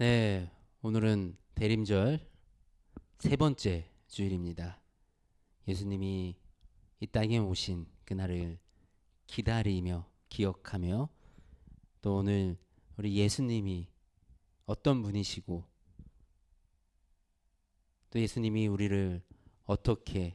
네, 오늘은 대림절 세 번째 주일입니다. 예수님이 이 땅에 오신 그날을 기다리며 기억하며 또 오늘 우리 예수님이 어떤 분이시고 또 예수님이 우리를 어떻게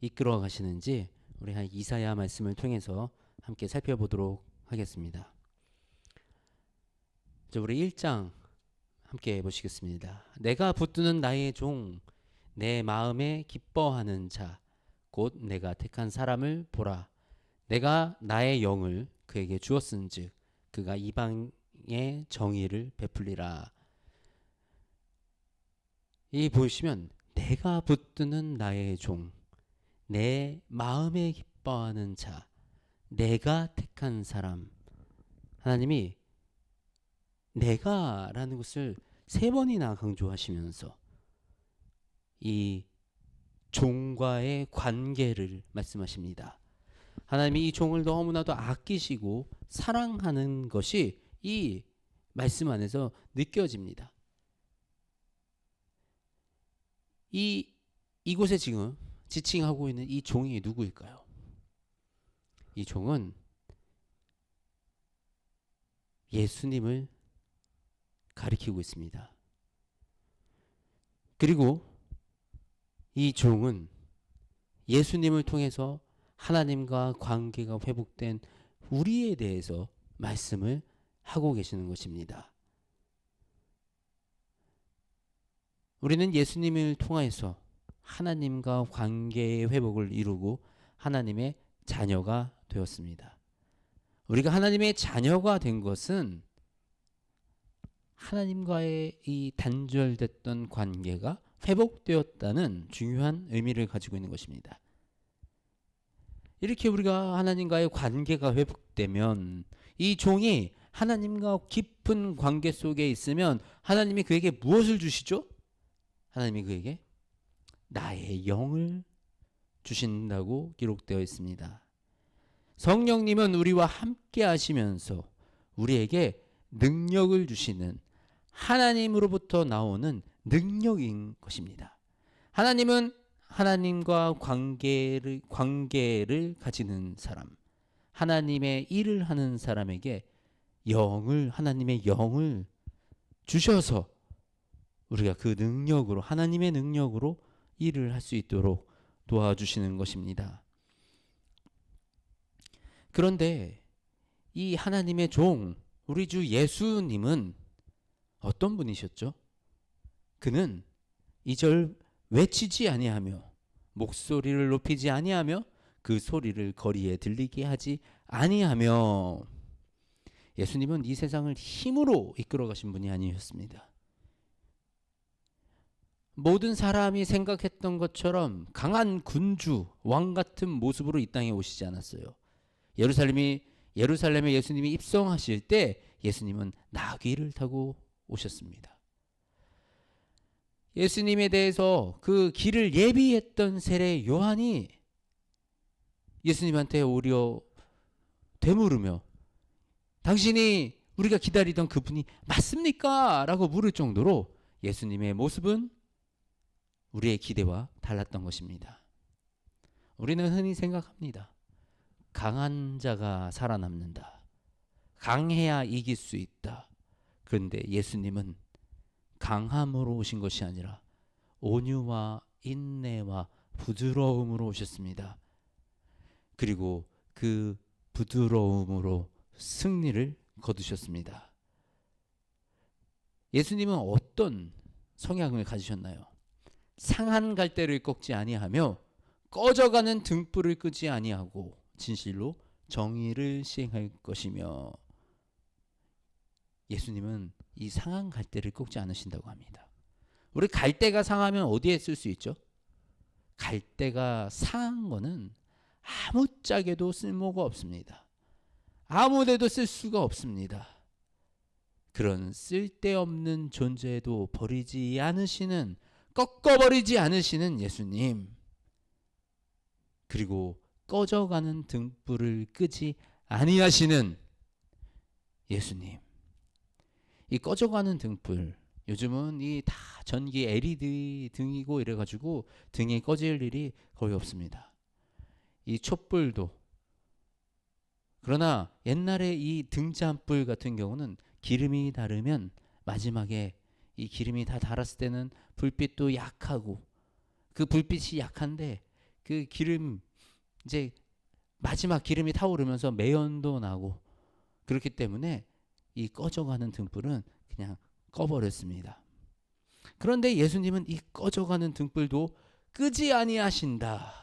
이끌어 가시는지 우리 한 이사야 말씀을 통해서 함께 살펴보도록 하겠습니다. 우리 1장 함께 보시겠습니다. 내가 붙드는 나의 종, 내 마음에 기뻐하는 자, 곧 내가 택한 사람을 보라. 내가 나의 영을 그에게 주었은즉 그가 이방의 정의를 베풀리라. 이 보시면 내가 붙드는 나의 종, 내 마음에 기뻐하는 자, 내가 택한 사람. 하나님이 내가라는 것을 세 번이나 강조하시면서 이 종과의 관계를 말씀하십니다. 하나님이 이 종을 너무나도 아끼시고 사랑하는 것이 이 말씀 안에서 느껴집니다. 이곳에 지금 지칭하고 있는 이 종이 누구일까요? 이 종은 예수님을 가리키고 있습니다. 그리고 이 종은 예수님을 통해서 하나님과 관계가 회복된 우리에 대해서 말씀을 하고 계시는 것입니다. 우리는 예수님을 통해서 하나님과 관계의 회복을 이루고 하나님의 자녀가 되었습니다. 우리가 하나님의 자녀가 된 것은 하나님과의 이 단절됐던 관계가 회복되었다는 중요한 의미를 가지고 있는 것입니다. 이렇게 우리가 하나님과의 관계가 회복되면 이 종이 하나님과 깊은 관계 속에 있으면 하나님이 그에게 무엇을 주시죠? 하나님이 그에게 나의 영을 주신다고 기록되어 있습니다. 성령님은 우리와 함께 하시면서 우리에게 능력을 주시는 하나님으로부터 나오는 능력인 것입니다. 하나님은 하나님과 관계를 가지는 사람, 하나님의 일을 하는 사람에게 하나님의 영을 주셔서 우리가 그 능력으로, 하나님의 능력으로 일을 할 수 있도록 도와주시는 것입니다. 그런데 이 하나님의 종, 우리 주 예수님은 어떤 분이셨죠? 그는 2절 외치지 아니하며 목소리를 높이지 아니하며 그 소리를 거리에 들리게 하지 아니하며. 예수님은 이 세상을 힘으로 이끌어 가신 분이 아니었습니다. 모든 사람이 생각했던 것처럼 강한 군주, 왕 같은 모습으로 이 땅에 오시지 않았어요. 예루살렘에 예수님이 입성하실 때 예수님은 나귀를 타고 오셨습니다. 예수님에 대해서 그 길을 예비했던 세례 요한이 예수님한테 오려 되물으며 당신이 우리가 기다리던 그분이 맞습니까? 라고 물을 정도로 예수님의 모습은 우리의 기대와 달랐던 것입니다. 우리는 흔히 생각합니다. 강한 자가 살아남는다. 강해야 이길 수 있다. 그런데 예수님은 강함으로 오신 것이 아니라 온유와 인내와 부드러움으로 오셨습니다. 그리고 그 부드러움으로 승리를 거두셨습니다. 예수님은 어떤 성향을 가지셨나요? 상한 갈대를 꺾지 아니하며 꺼져가는 등불을 끄지 아니하고 진실로 정의를 시행할 것이며. 예수님은 이 상한 갈대를 꺾지 않으신다고 합니다. 우리 갈대가 상하면 어디에 쓸 수 있죠? 갈대가 상한 거는 아무짝에도 쓸모가 없습니다. 아무데도 쓸 수가 없습니다. 그런 쓸데없는 존재도 버리지 않으시는, 꺾어버리지 않으시는 예수님, 그리고 꺼져가는 등불을 끄지 아니하시는 예수님, 이 꺼져가는 등불, 요즘은 이 다 전기 LED 등이고 이래가지고 등이 꺼질 일이 거의 없습니다. 이 촛불도, 그러나 옛날에 이 등잔불 같은 경우는 기름이 닳으면 마지막에 이 기름이 다 닳았을 때는 불빛도 약하고, 그 불빛이 약한데 그 기름, 이제 마지막 기름이 타오르면서 매연도 나고, 그렇기 때문에 이 꺼져가는 등불은 그냥 꺼버렸습니다. 그런데 예수님은 이 꺼져가는 등불도 끄지 아니하신다.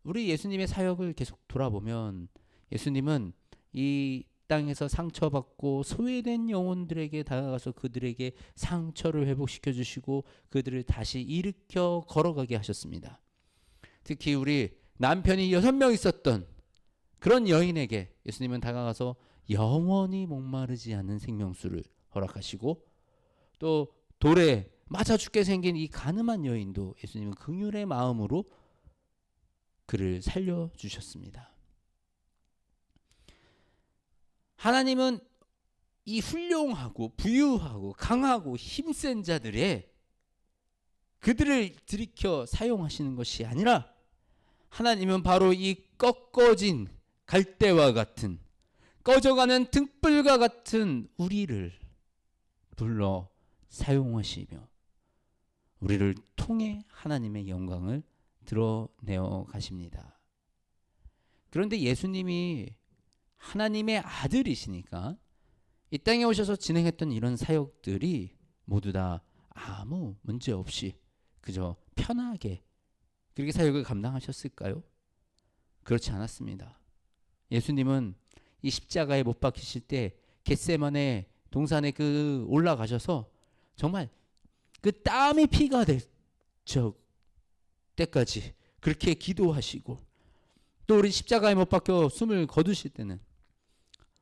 우리 예수님의 사역을 계속 돌아보면 예수님은 이 땅에서 상처받고 소외된 영혼들에게 다가가서 그들에게 상처를 회복시켜 주시고 그들을 다시 일으켜 걸어가게 하셨습니다. 특히 우리 남편이 6명 있었던 그런 여인에게 예수님은 다가가서 영원히 목마르지 않는 생명수를 허락하시고, 또 돌에 맞아 죽게 생긴 이 가늠한 여인도 예수님은 긍휼의 마음으로 그를 살려주셨습니다. 하나님은 이 훌륭하고 부유하고 강하고 힘센 자들의 그들을 들이켜 사용하시는 것이 아니라, 하나님은 바로 이 꺾어진 갈대와 같은 꺼져가는 등불과 같은 우리를 불러 사용하시며 우리를 통해 하나님의 영광을 드러내어 가십니다. 그런데 예수님이 하나님의 아들이시니까 이 땅에 오셔서 진행했던 이런 사역들이 모두 다 아무 문제 없이 그저 편하게 그렇게 사역을 감당하셨을까요? 그렇지 않았습니다. 예수님은 이 십자가에 못 박히실 때 겟세마네 동산에 그 올라가셔서 정말 그 땀이 피가 될 때까지 그렇게 기도하시고, 또 우리 십자가에 못 박혀 숨을 거두실 때는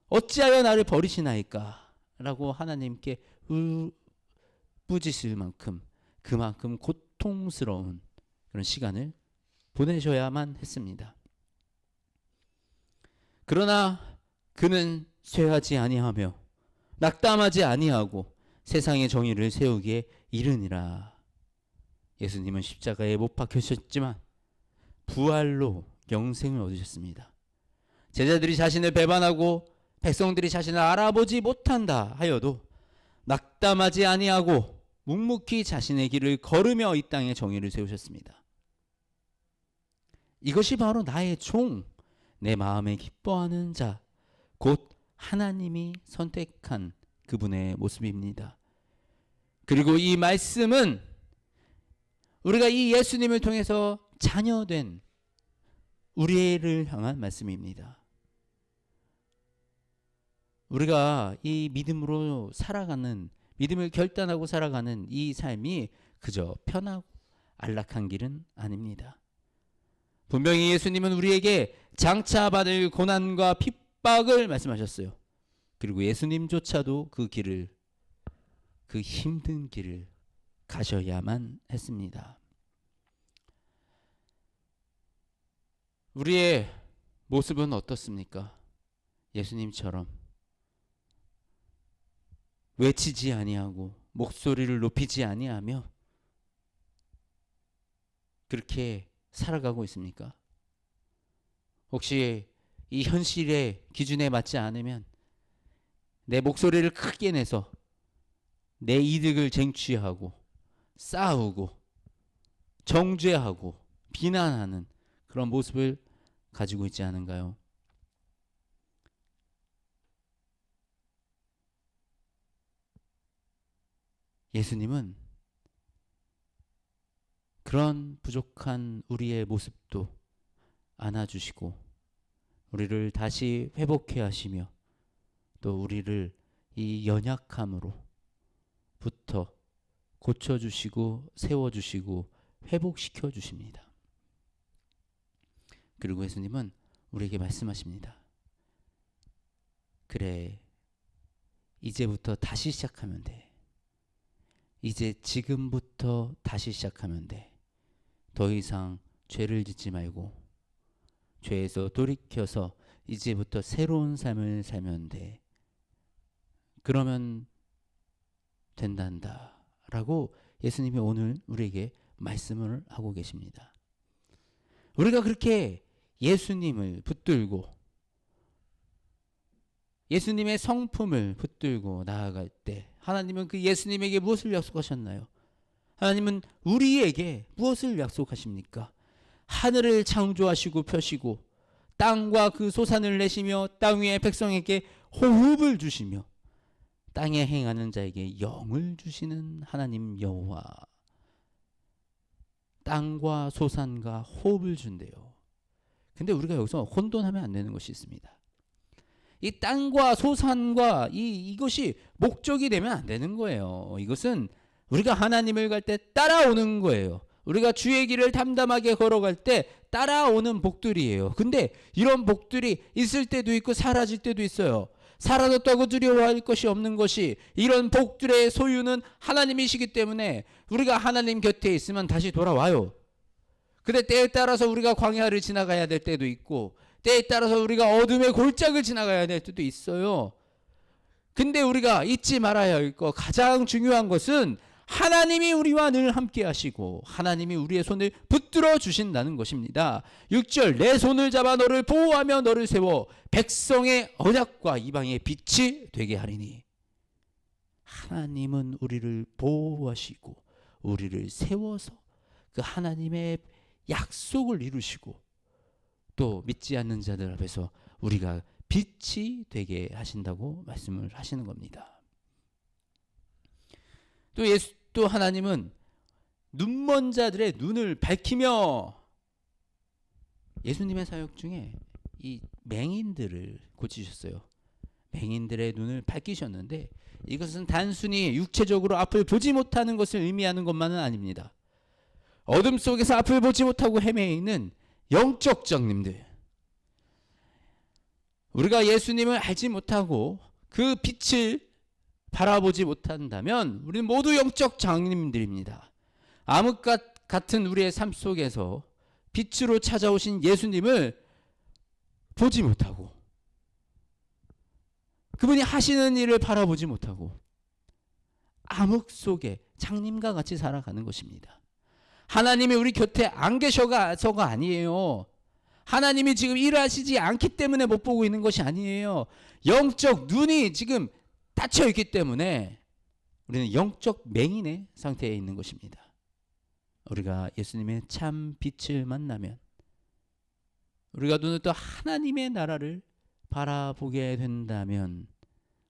어찌하여 나를 버리시나이까 라고 하나님께 울부짖을 만큼 그만큼 고통스러운 그런 시간을 보내셔야만 했습니다. 그러나 그는 쇠하지 아니하며 낙담하지 아니하고 세상의 정의를 세우기에 이르니라. 예수님은 십자가에 못 박히셨지만 부활로 영생을 얻으셨습니다. 제자들이 자신을 배반하고 백성들이 자신을 알아보지 못한다 하여도 낙담하지 아니하고 묵묵히 자신의 길을 걸으며 이 땅에 정의를 세우셨습니다. 이것이 바로 나의 종, 내 마음에 기뻐하는 자, 곧 하나님이 선택한 그분의 모습입니다. 그리고 이 말씀은 우리가 이 예수님을 통해서 자녀된 우리를 향한 말씀입니다. 우리가 이 믿음으로 살아가는, 믿음을 결단하고 살아가는 이 삶이 그저 편하고 안락한 길은 아닙니다. 분명히 예수님은 우리에게 장차 받을 고난과 핍박을 말씀하셨어요. 그리고 예수님조차도 그 길을, 그 힘든 길을 가셔야만 했습니다. 우리의 모습은 어떻습니까? 예수님처럼 외치지 아니하고 목소리를 높이지 아니하며 그렇게 살아가고 있습니까? 혹시 이 현실의 기준에 맞지 않으면 내 목소리를 크게 내서 내 이득을 쟁취하고 싸우고 정죄하고 비난하는 그런 모습을 가지고 있지 않은가요? 예수님은 그런 부족한 우리의 모습도 안아주시고 우리를 다시 회복해 하시며 또 우리를 이 연약함으로부터 고쳐주시고 세워주시고 회복시켜 주십니다. 그리고 예수님은 우리에게 말씀하십니다. 그래, 이제부터 다시 시작하면 돼. 이제 지금부터 다시 시작하면 돼. 더 이상 죄를 짓지 말고 죄에서 돌이켜서 이제부터 새로운 삶을 살면 돼. 그러면 된단다 라고 예수님이 오늘 우리에게 말씀을 하고 계십니다. 우리가 그렇게 예수님을 붙들고 예수님의 성품을 붙들고 나아갈 때 하나님은 그 예수님에게 무엇을 약속하셨나요? 하나님은 우리에게 무엇을 약속하십니까? 하늘을 창조하시고 펴시고 땅과 그 소산을 내시며 땅 위의 백성에게 호흡을 주시며 땅에 행하는 자에게 영을 주시는 하나님 여호와. 땅과 소산과 호흡을 준대요. 근데 우리가 여기서 혼돈하면 안 되는 것이 있습니다. 이 땅과 소산과 이것이 목적이 되면 안 되는 거예요. 이것은 우리가 하나님을 갈 때 따라오는 거예요. 우리가 주의 길을 담담하게 걸어갈 때 따라오는 복들이에요. 근데 이런 복들이 있을 때도 있고 사라질 때도 있어요. 사라졌다고 두려워할 것이 없는 것이, 이런 복들의 소유는 하나님이시기 때문에 우리가 하나님 곁에 있으면 다시 돌아와요. 근데 때에 따라서 우리가 광야를 지나가야 될 때도 있고 때에 따라서 우리가 어둠의 골짜기를 지나가야 될 때도 있어요. 근데 우리가 잊지 말아야 할 것, 가장 중요한 것은 하나님이 우리와 늘 함께 하시고 하나님이 우리의 손을 붙들어 주신다는 것입니다. 6절, 내 손을 잡아 너를 보호하며 너를 세워 백성의 언약과 이방의 빛이 되게 하리니. 하나님은 우리를 보호하시고 우리를 세워서 그 하나님의 약속을 이루시고 또 믿지 않는 자들 앞에서 우리가 빛이 되게 하신다고 말씀을 하시는 겁니다. 또 하나님은 눈먼 자들의 눈을 밝히며, 예수님의 사역 중에 이 맹인들을 고치셨어요. 맹인들의 눈을 밝히셨는데 이것은 단순히 육체적으로 앞을 보지 못하는 것을 의미하는 것만은 아닙니다. 어둠 속에서 앞을 보지 못하고 헤매이는 영적 장님들, 우리가 예수님을 알지 못하고 그 빛을 바라보지 못한다면 우리는 모두 영적 장님들입니다. 암흑 같은 우리의 삶 속에서 빛으로 찾아오신 예수님을 보지 못하고 그분이 하시는 일을 바라보지 못하고 암흑 속에 장님과 같이 살아가는 것입니다. 하나님이 우리 곁에 안 계셔서가 아니에요. 하나님이 지금 일하시지 않기 때문에 못 보고 있는 것이 아니에요. 영적 눈이 지금 닫혀 있기 때문에 우리는 영적 맹인의 상태에 있는 것입니다. 우리가 예수님의 참 빛을 만나면 우리가 눈을 떠 하나님의 나라를 바라보게 된다면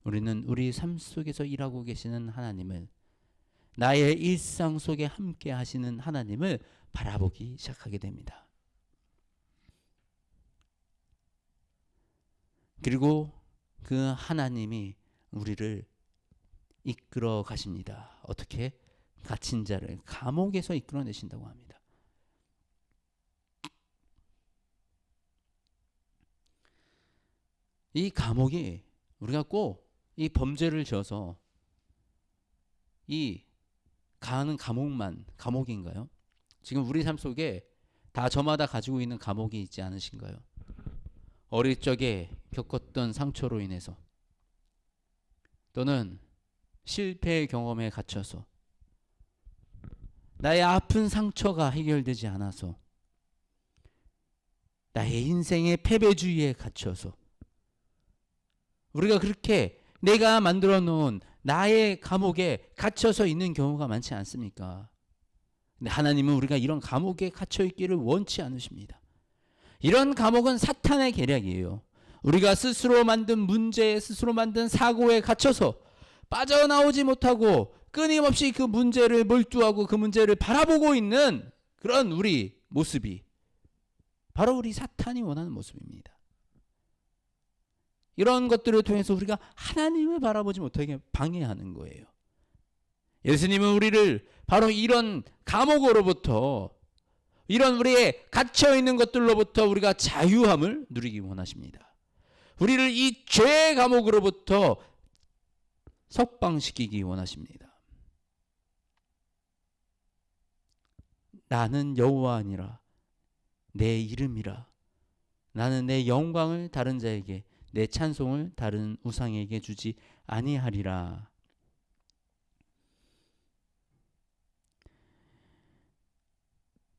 우리는 우리 삶 속에서 일하고 계시는 하나님을, 나의 일상 속에 함께 하시는 하나님을 바라보기 시작하게 됩니다. 그리고 그 하나님이 우리를 이끌어 가십니다. 어떻게? 갇힌 자를 감옥에서 이끌어내신다고 합니다. 이 감옥이 우리가 꼭 이 범죄를 지어서 이 가는 감옥만 감옥인가요? 지금 우리 삶 속에 다 저마다 가지고 있는 감옥이 있지 않으신가요? 어릴 적에 겪었던 상처로 인해서 또는 실패의 경험에 갇혀서 나의 아픈 상처가 해결되지 않아서 나의 인생의 패배주의에 갇혀서 우리가 그렇게 내가 만들어 놓은 나의 감옥에 갇혀서 있는 경우가 많지 않습니까? 근데 하나님은 우리가 이런 감옥에 갇혀 있기를 원치 않으십니다. 이런 감옥은 사탄의 계략이에요. 우리가 스스로 만든 문제에, 스스로 만든 사고에 갇혀서 빠져나오지 못하고 끊임없이 그 문제를 몰두하고 그 문제를 바라보고 있는 그런 우리 모습이 바로 우리 사탄이 원하는 모습입니다. 이런 것들을 통해서 우리가 하나님을 바라보지 못하게 방해하는 거예요. 예수님은 우리를 바로 이런 감옥으로부터, 이런 우리의 갇혀있는 것들로부터 우리가 자유함을 누리기 원하십니다. 우리를 이 죄의 감옥으로부터 석방시키기 원하십니다. 나는 여호와니라, 내 이름이라, 나는 내 영광을 다른 자에게 내 찬송을 다른 우상에게 주지 아니하리라.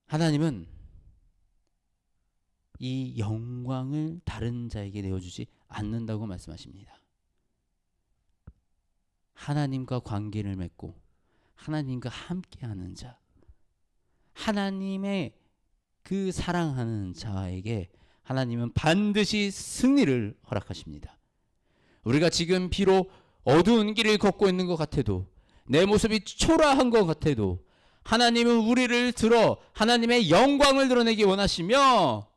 하나님은 이 영광을 다른 자에게 내어주지 않는다고 말씀하십니다. 하나님과 관계를 맺고 하나님과 함께하는 자, 하나님의 그 사랑하는 자에게 하나님은 반드시 승리를 허락하십니다. 우리가 지금 비록 어두운 길을 걷고 있는 것 같아도, 내 모습이 초라한 것 같아도 하나님은 우리를 들어 하나님의 영광을 드러내기 원하시며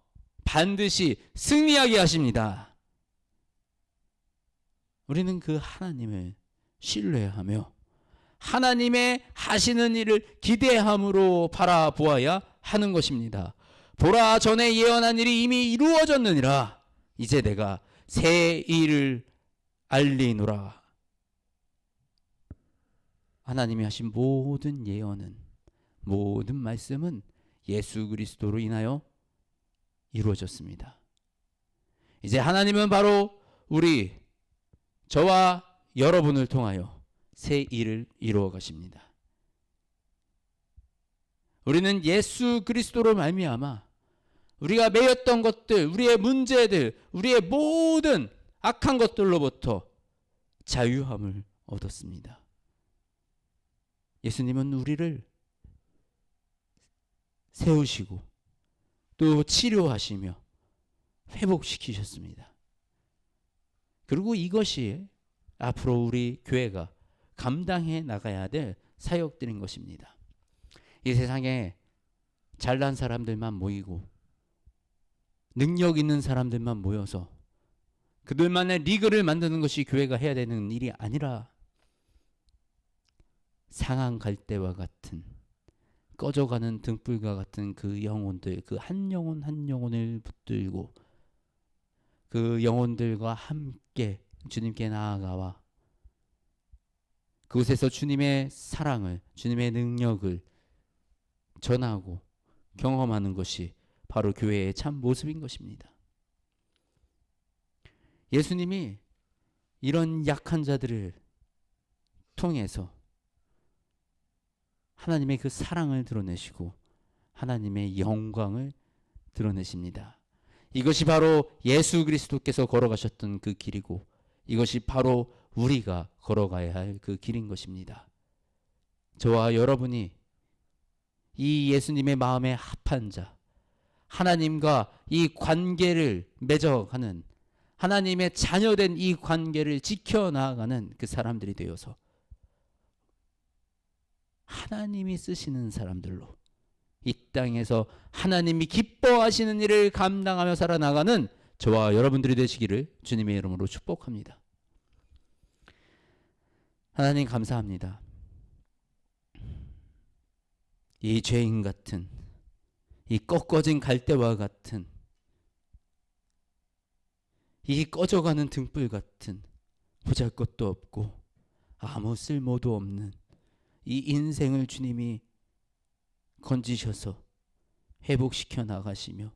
반드시 승리하게 하십니다. 우리는 그 하나님을 신뢰하며 하나님의 하시는 일을 기대함으로 바라보아야 하는 것입니다. 보라, 전에 예언한 일이 이미 이루어졌느니라. 이제 내가 새 일을 알리노라. 하나님이 하신 모든 예언은, 모든 말씀은 예수 그리스도로 인하여 이루어졌습니다. 이제 하나님은 바로 저와 여러분을 통하여 새 일을 이루어 가십니다. 우리는 예수 그리스도로 말미암아 우리가 매였던 것들, 우리의 문제들, 우리의 모든 악한 것들로부터 자유함을 얻었습니다. 예수님은 우리를 세우시고 또 치료하시며 회복시키셨습니다. 그리고 이것이 앞으로 우리 교회가 감당해 나가야 될 사역들인 것입니다. 이 세상에 잘난 사람들만 모이고 능력 있는 사람들만 모여서 그들만의 리그를 만드는 것이 교회가 해야 되는 일이 아니라, 상한 갈대와 같은, 꺼져가는 등불과 같은 그 영혼들, 그 한 영혼 한 영혼을 붙들고 그 영혼들과 함께 주님께 나아가와 그곳에서 주님의 사랑을, 주님의 능력을 전하고 경험하는 것이 바로 교회의 참 모습인 것입니다. 예수님이 이런 약한 자들을 통해서 하나님의 그 사랑을 드러내시고 하나님의 영광을 드러내십니다. 이것이 바로 예수 그리스도께서 걸어가셨던 그 길이고, 이것이 바로 우리가 걸어가야 할 그 길인 것입니다. 저와 여러분이 이 예수님의 마음에 합한 자, 하나님과 이 관계를 맺어가는, 하나님의 자녀된 이 관계를 지켜나가는 그 사람들이 되어서 하나님이 쓰시는 사람들로 이 땅에서 하나님이 기뻐하시는 일을 감당하며 살아나가는 저와 여러분들이 되시기를 주님의 이름으로 축복합니다. 하나님 감사합니다. 이 죄인 같은, 이 꺾어진 갈대와 같은, 이 꺼져가는 등불 같은, 보잘것도 없고 아무 쓸모도 없는 이 인생을 주님이 건지셔서 회복시켜 나가시며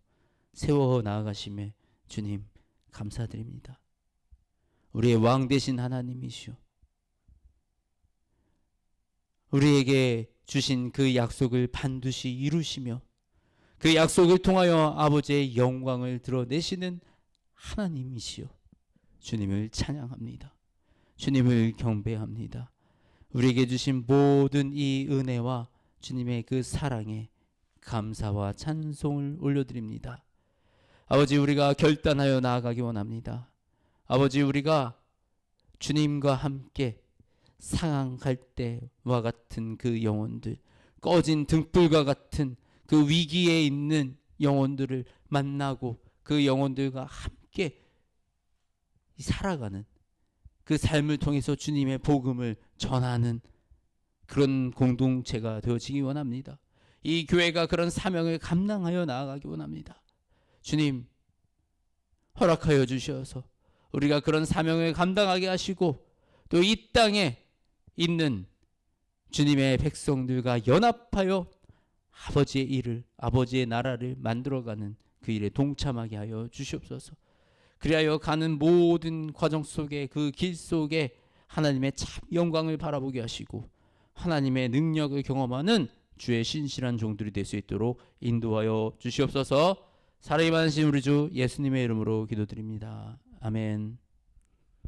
세워 나가심에 주님 감사드립니다. 우리의 왕 되신 하나님이시오, 우리에게 주신 그 약속을 반드시 이루시며 그 약속을 통하여 아버지의 영광을 드러내시는 하나님이시오. 주님을 찬양합니다. 주님을 경배합니다. 우리에게 주신 모든 이 은혜와 주님의 그 사랑에 감사와 찬송을 올려드립니다. 아버지, 우리가 결단하여 나아가기 원합니다. 아버지, 우리가 주님과 함께 상한 갈대와 같은 그 영혼들, 꺼진 등불과 같은 그 위기에 있는 영혼들을 만나고 그 영혼들과 함께 살아가는 그 삶을 통해서 주님의 복음을 전하는 그런 공동체가 되어지기 원합니다. 이 교회가 그런 사명을 감당하여 나아가기 원합니다. 주님, 허락하여 주셔서 우리가 그런 사명을 감당하게 하시고 또 이 땅에 있는 주님의 백성들과 연합하여 아버지의 일을, 아버지의 나라를 만들어가는 그 일에 동참하게 하여 주시옵소서. 그리하여 가는 모든 과정 속에 그 길 속에 하나님의 참 영광을 바라보게 하시고 하나님의 능력을 경험하는 주의 신실한 종들이 될 수 있도록 인도하여 주시옵소서. 살아계신 우리 주 예수님의 이름으로 기도드립니다. 아멘.